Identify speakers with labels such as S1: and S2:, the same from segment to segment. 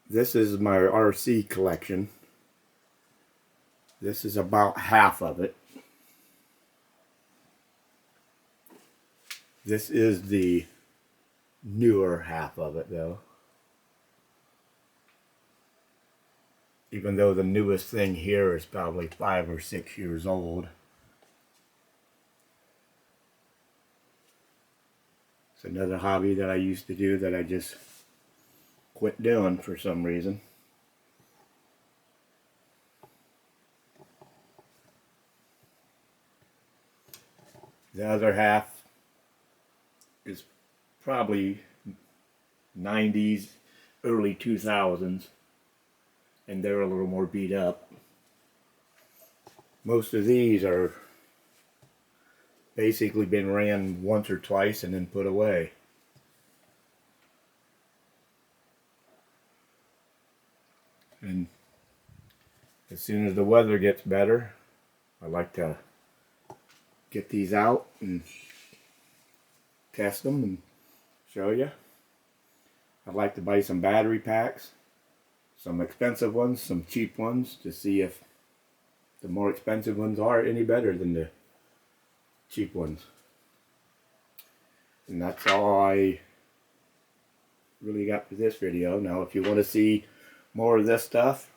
S1: This is my RC collection. This is about half of it. This is the newer half of it though. Even though the newest thing here is probably 5 or 6 years old. It's another hobby that I used to do that I just quit doing for some reason. The other half is probably 90s, early 2000s, and they're a little more beat up. Most of these are basically been ran once or twice and then put away. And as soon as the weather gets better, I like to get these out and test them and show you. I'd like to buy some battery packs, some expensive ones, some cheap ones, to see if the more expensive ones are any better than the cheap ones. And that's all I really got for this video. Now if you want to see more of this stuff,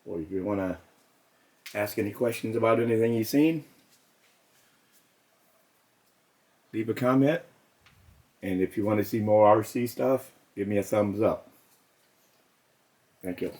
S1: or if you want to ask any questions about anything you've seen, leave a comment. And if you want to see more RC stuff, give me a thumbs up. Thank you.